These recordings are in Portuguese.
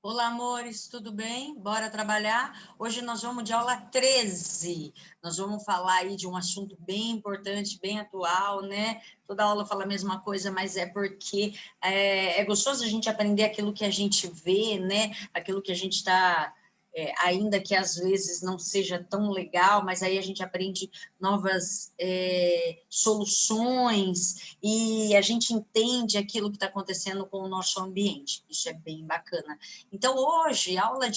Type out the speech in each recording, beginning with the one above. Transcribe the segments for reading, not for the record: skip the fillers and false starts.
Olá, amores, tudo bem? Bora trabalhar? Hoje nós vamos de aula 13. Nós vamos falar aí de um assunto bem importante, bem atual, né? Toda aula fala a mesma coisa, mas é porque é gostoso a gente aprender aquilo que a gente vê, né? Aquilo que a gente está... ainda que às vezes não seja tão legal, mas aí a gente aprende novas soluções e a gente entende aquilo que está acontecendo com o nosso ambiente. Isso é bem bacana. Então, hoje, a aula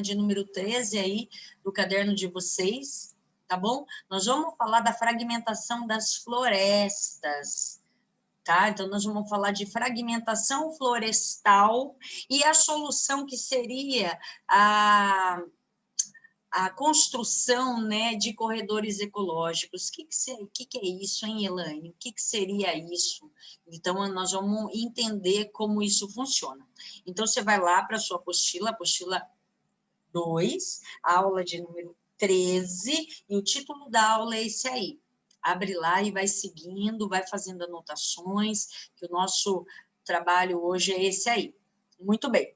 de número 13 aí, do caderno de vocês, tá bom? Nós vamos falar da fragmentação das florestas, tá? Então, nós vamos falar de fragmentação florestal e a solução que seria a construção, né, de corredores ecológicos. O que é isso, hein, Elaine? O que seria isso? Então, nós vamos entender como isso funciona. Então, você vai lá para a sua apostila 2, aula de número 13, e o título da aula é esse aí. Abre lá e vai seguindo, vai fazendo anotações, que o nosso trabalho hoje é esse aí. Muito bem.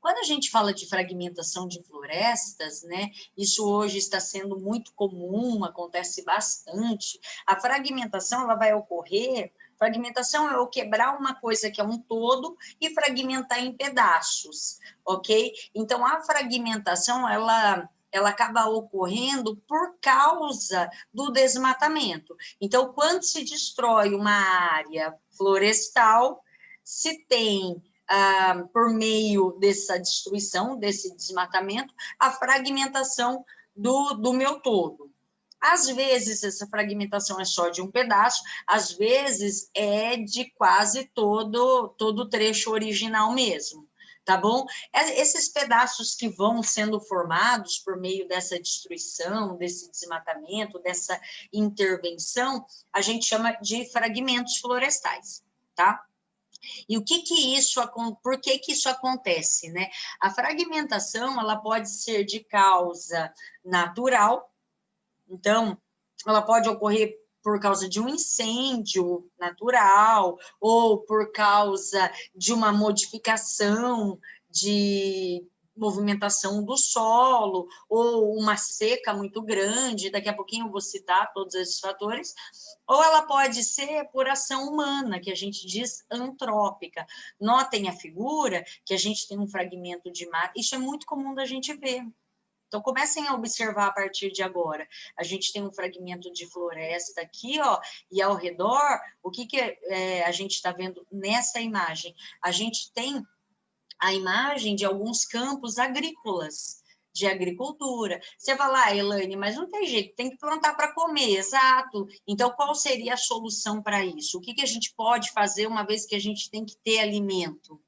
Quando a gente fala de fragmentação de florestas, né, isso hoje está sendo muito comum, acontece bastante. A fragmentação ela vai ocorrer, fragmentação é eu quebrar uma coisa que é um todo e fragmentar em pedaços, ok? Então, a fragmentação, ela acaba ocorrendo por causa do desmatamento. Então, quando se destrói uma área florestal, se tem por meio dessa destruição, desse desmatamento, a fragmentação do meu todo. Às vezes, essa fragmentação é só de um pedaço, às vezes é de quase todo o trecho original mesmo, tá bom? Esses pedaços que vão sendo formados por meio dessa destruição, desse desmatamento, dessa intervenção, a gente chama de fragmentos florestais, tá? E por que isso acontece, né? A fragmentação, ela pode ser de causa natural, então, ela pode ocorrer por causa de um incêndio natural, ou por causa de uma modificação de movimentação do solo, ou uma seca muito grande, daqui a pouquinho eu vou citar todos esses fatores, ou ela pode ser por ação humana, que a gente diz antrópica. Notem a figura, que a gente tem um fragmento de mata, isso é muito comum da gente ver. Então, comecem a observar a partir de agora. A gente tem um fragmento de floresta aqui, ó, e ao redor, o que a gente está vendo nessa imagem? A gente tem a imagem de alguns campos agrícolas, de agricultura. Você vai lá, Elaine, mas não tem jeito, tem que plantar para comer, exato. Então, qual seria a solução para isso? O que a gente pode fazer uma vez que a gente tem que ter alimento?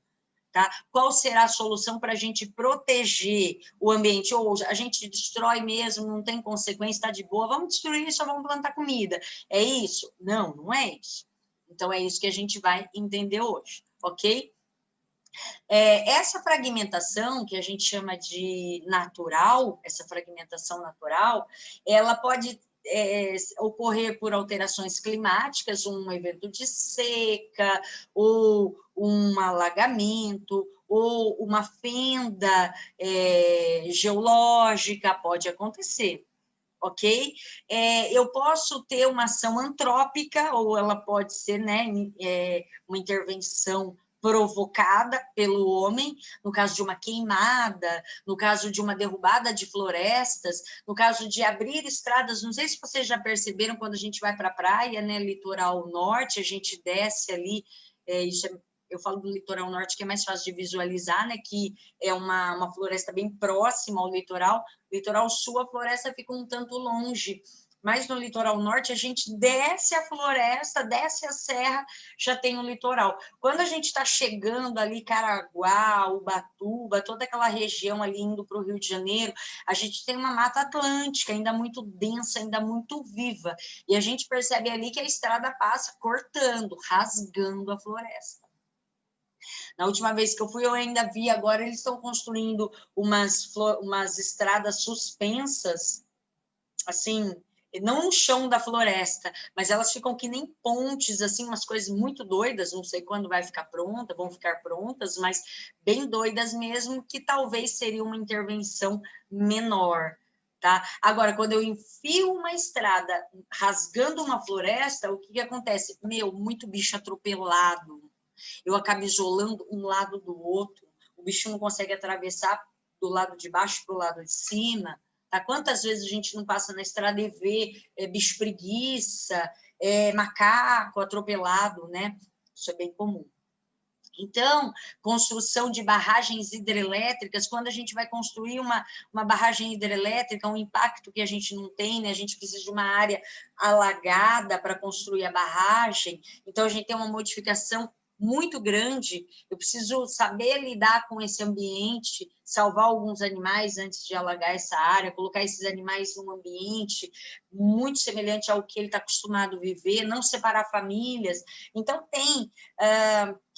Tá? Qual será a solução para a gente proteger o ambiente? Ou a gente destrói mesmo, não tem consequência, está de boa, vamos destruir, só vamos plantar comida. É isso? Não, não é isso. Então, é isso que a gente vai entender hoje, ok? Essa fragmentação, que a gente chama de natural, essa fragmentação natural, ela pode ocorrer por alterações climáticas, um evento de seca, ou um alagamento, ou uma fenda geológica, pode acontecer, ok? Eu posso ter uma ação antrópica, ou ela pode ser, né, uma intervenção provocada pelo homem, no caso de uma queimada, no caso de uma derrubada de florestas, no caso de abrir estradas, não sei se vocês já perceberam, quando a gente vai para a praia, né, litoral norte, a gente desce ali, eu falo do litoral norte, que é mais fácil de visualizar, né, que é uma floresta bem próxima ao litoral. Litoral sul, a floresta fica um tanto longe, mas no litoral norte a gente desce a floresta, desce a serra, já tem o litoral. Quando a gente está chegando ali, Caraguá, Ubatuba, toda aquela região ali indo para o Rio de Janeiro, a gente tem uma mata atlântica ainda muito densa, ainda muito viva, e a gente percebe ali que a estrada passa cortando, rasgando a floresta. Na última vez que eu fui, eu ainda vi, agora eles estão construindo umas estradas suspensas, assim, não no chão da floresta, mas elas ficam que nem pontes, assim, umas coisas muito doidas, não sei quando vai ficar pronta, vão ficar prontas, mas bem doidas mesmo, que talvez seria uma intervenção menor, tá? Agora, quando eu enfio uma estrada rasgando uma floresta, o que acontece? Meu, muito bicho atropelado, eu acabo isolando um lado do outro, o bicho não consegue atravessar do lado de baixo para o lado de cima. Tá? Quantas vezes a gente não passa na estrada e vê bicho preguiça, macaco atropelado, né? Isso é bem comum. Então, construção de barragens hidrelétricas, quando a gente vai construir uma barragem hidrelétrica, um impacto que a gente não tem, né? A gente precisa de uma área alagada para construir a barragem, então a gente tem uma modificação muito grande, eu preciso saber lidar com esse ambiente, salvar alguns animais antes de alagar essa área, colocar esses animais num ambiente muito semelhante ao que ele está acostumado a viver, não separar famílias. Então, tem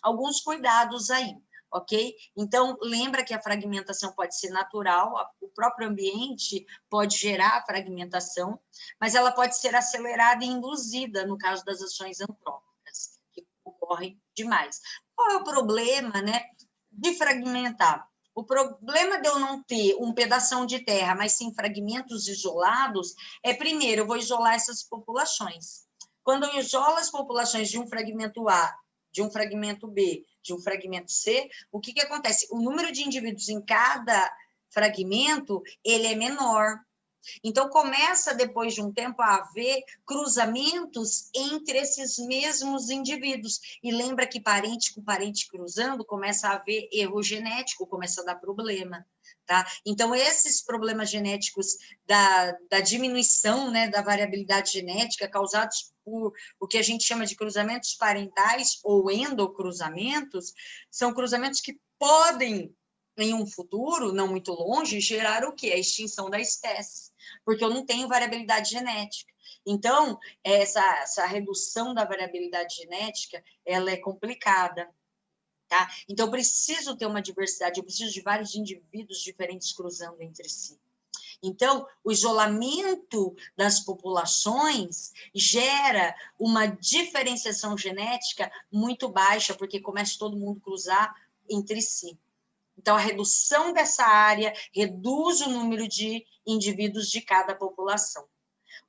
alguns cuidados aí, ok? Então, lembra que a fragmentação pode ser natural, o próprio ambiente pode gerar a fragmentação, mas ela pode ser acelerada e induzida, no caso das ações antrópicas, que ocorrem demais. Qual é o problema, né, de fragmentar? O problema de eu não ter um pedação de terra, mas sim fragmentos isolados, primeiro, eu vou isolar essas populações. Quando eu isolo as populações de um fragmento A, de um fragmento B, de um fragmento C, o que acontece? O número de indivíduos em cada fragmento, ele é menor. Então, começa, depois de um tempo, a haver cruzamentos entre esses mesmos indivíduos. E lembra que parente com parente cruzando, começa a haver erro genético, começa a dar problema. Tá? Então, esses problemas genéticos da diminuição, né, da variabilidade genética causados por o que a gente chama de cruzamentos parentais ou endocruzamentos, são cruzamentos que podem, em um futuro, não muito longe, gerar o quê? A extinção da espécie, porque eu não tenho variabilidade genética. Então, essa redução da variabilidade genética, ela é complicada. Tá? Então, eu preciso ter uma diversidade, eu preciso de vários indivíduos diferentes cruzando entre si. Então, o isolamento das populações gera uma diferenciação genética muito baixa, porque começa todo mundo a cruzar entre si. Então, a redução dessa área reduz o número de indivíduos de cada população.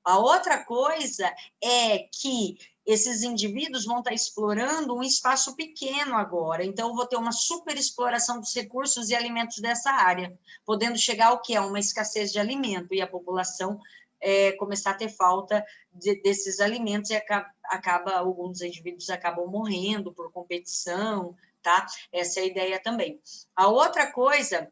A outra coisa é que esses indivíduos vão estar explorando um espaço pequeno agora, então eu vou ter uma superexploração dos recursos e alimentos dessa área, podendo chegar ao que é uma escassez de alimento, e a população começar a ter falta desses alimentos, e alguns indivíduos acabam morrendo por competição, tá? Essa é a ideia também. A outra coisa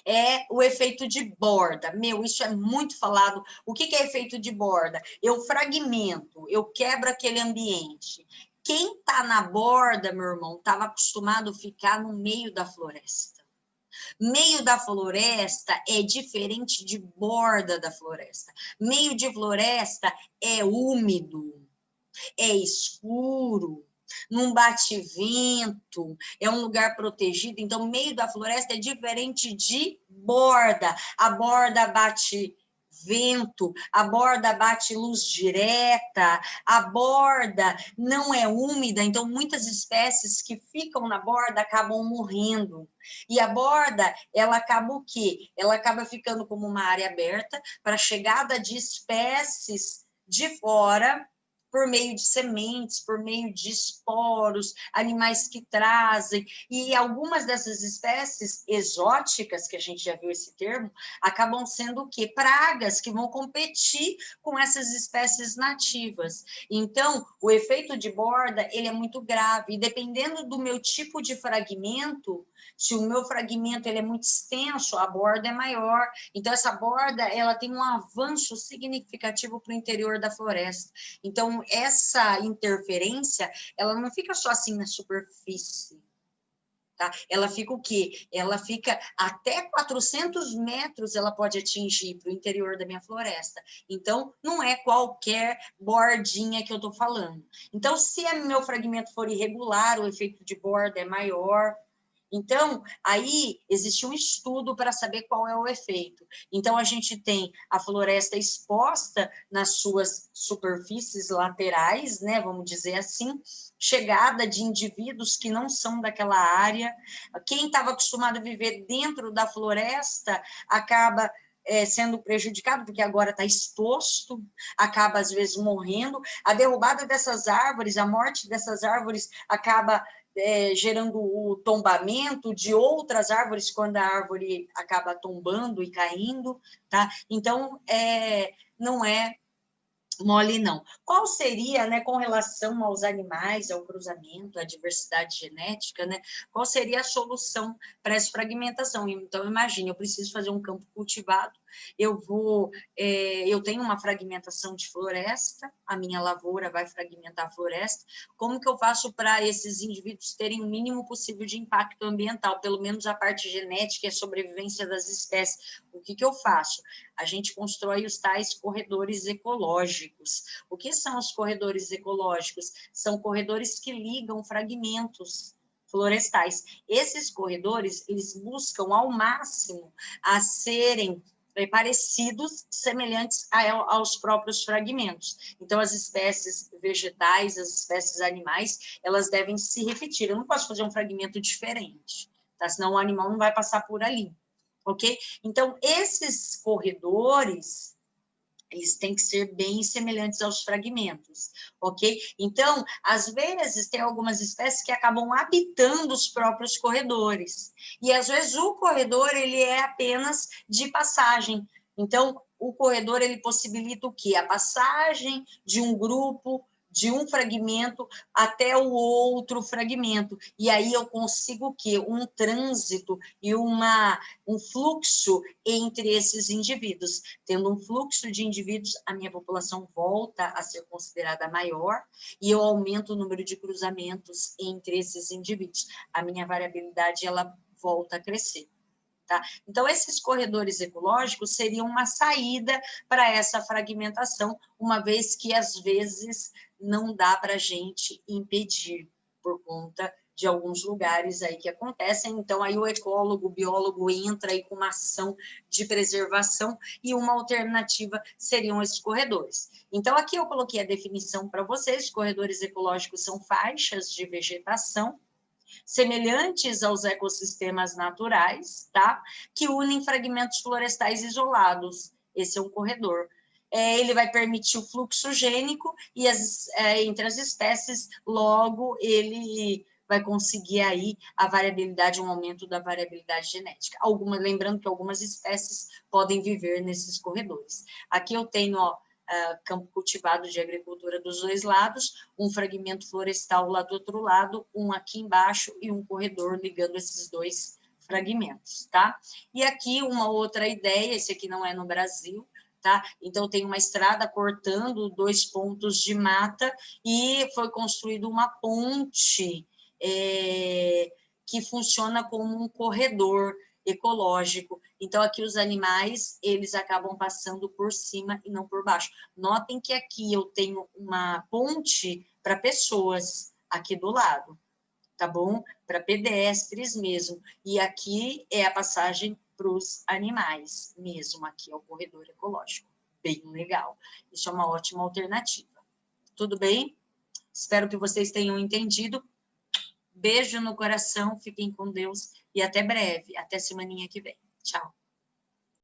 é o efeito de borda. Meu, isso é muito falado. O que é efeito de borda? Eu fragmento, eu quebro aquele ambiente. Quem está na borda, meu irmão, estava acostumado a ficar no meio da floresta. Meio da floresta é diferente de borda da floresta. Meio de floresta é úmido, é escuro, não bate vento, é um lugar protegido. Então, meio da floresta é diferente de borda. A borda bate vento, a borda bate luz direta, a borda não é úmida, então muitas espécies que ficam na borda acabam morrendo. E a borda, ela acaba o quê? Ela acaba ficando como uma área aberta para a chegada de espécies de fora, por meio de sementes, por meio de esporos, animais que trazem, e algumas dessas espécies exóticas, que a gente já viu esse termo, acabam sendo o quê? Pragas que vão competir com essas espécies nativas. Então, o efeito de borda, ele é muito grave, e dependendo do meu tipo de fragmento, se o meu fragmento ele é muito extenso, a borda é maior, então essa borda, ela tem um avanço significativo para o interior da floresta. Então, essa interferência, ela não fica só assim na superfície, tá? Ela fica o quê? Ela fica até 400 metros, ela pode atingir para o interior da minha floresta. Então, não é qualquer bordinha que eu estou falando. Então, se meu fragmento for irregular, o efeito de borda é maior. Então, aí existe um estudo para saber qual é o efeito. Então, a gente tem a floresta exposta nas suas superfícies laterais, né, vamos dizer assim, chegada de indivíduos que não são daquela área. Quem estava acostumado a viver dentro da floresta acaba sendo prejudicado, porque agora está exposto, acaba, às vezes, morrendo. A derrubada dessas árvores, a morte dessas árvores acaba gerando o tombamento de outras árvores, quando a árvore acaba tombando e caindo, tá? Então, não é mole, não. Qual seria, né, com relação aos animais, ao cruzamento, à diversidade genética, né? Qual seria a solução para essa fragmentação? Então, imagine, eu preciso fazer um campo cultivado, eu tenho uma fragmentação de floresta, a minha lavoura vai fragmentar a floresta, como que eu faço para esses indivíduos terem o mínimo possível de impacto ambiental, pelo menos a parte genética e a sobrevivência das espécies? O que eu faço? A gente constrói os tais corredores ecológicos. O que são os corredores ecológicos? São corredores que ligam fragmentos florestais. Esses corredores, eles buscam ao máximo a serem parecidos, semelhantes aos próprios fragmentos. Então, as espécies vegetais, as espécies animais, elas devem se repetir. Eu não posso fazer um fragmento diferente, tá? Senão o animal não vai passar por ali. Ok? Então, esses corredores, eles têm que ser bem semelhantes aos fragmentos, ok? Então, às vezes, tem algumas espécies que acabam habitando os próprios corredores, e às vezes o corredor, ele é apenas de passagem. Então, o corredor, ele possibilita o quê? A passagem de um grupo, de um fragmento até o outro fragmento, e aí eu consigo o quê? Um trânsito e um fluxo entre esses indivíduos. Tendo um fluxo de indivíduos, a minha população volta a ser considerada maior e eu aumento o número de cruzamentos entre esses indivíduos. A minha variabilidade, ela volta a crescer. Tá? Então, esses corredores ecológicos seriam uma saída para essa fragmentação, uma vez que, às vezes, não dá para a gente impedir, por conta de alguns lugares aí que acontecem. Então, aí o ecólogo, o biólogo entra aí com uma ação de preservação e uma alternativa seriam esses corredores. Então, aqui eu coloquei a definição para vocês: corredores ecológicos são faixas de vegetação semelhantes aos ecossistemas naturais, tá? Que unem fragmentos florestais isolados. Esse é um corredor. Ele vai permitir o fluxo gênico e entre as espécies, logo ele vai conseguir aí a variabilidade, um aumento da variabilidade genética. Lembrando que algumas espécies podem viver nesses corredores. Aqui eu tenho, ó, campo cultivado de agricultura dos dois lados, um fragmento florestal lá do outro lado, um aqui embaixo e um corredor ligando esses dois fragmentos, tá? E aqui uma outra ideia, esse aqui não é no Brasil, tá? Então tem uma estrada cortando 2 pontos de mata e foi construída uma ponte que funciona como um corredor ecológico. Então, aqui os animais, eles acabam passando por cima e não por baixo. Notem que aqui eu tenho uma ponte para pessoas aqui do lado, tá bom? Para pedestres mesmo. E aqui é a passagem para os animais mesmo, aqui é o corredor ecológico. Bem legal. Isso é uma ótima alternativa. Tudo bem? Espero que vocês tenham entendido. Beijo no coração, fiquem com Deus e até breve, até semaninha que vem. Tchau.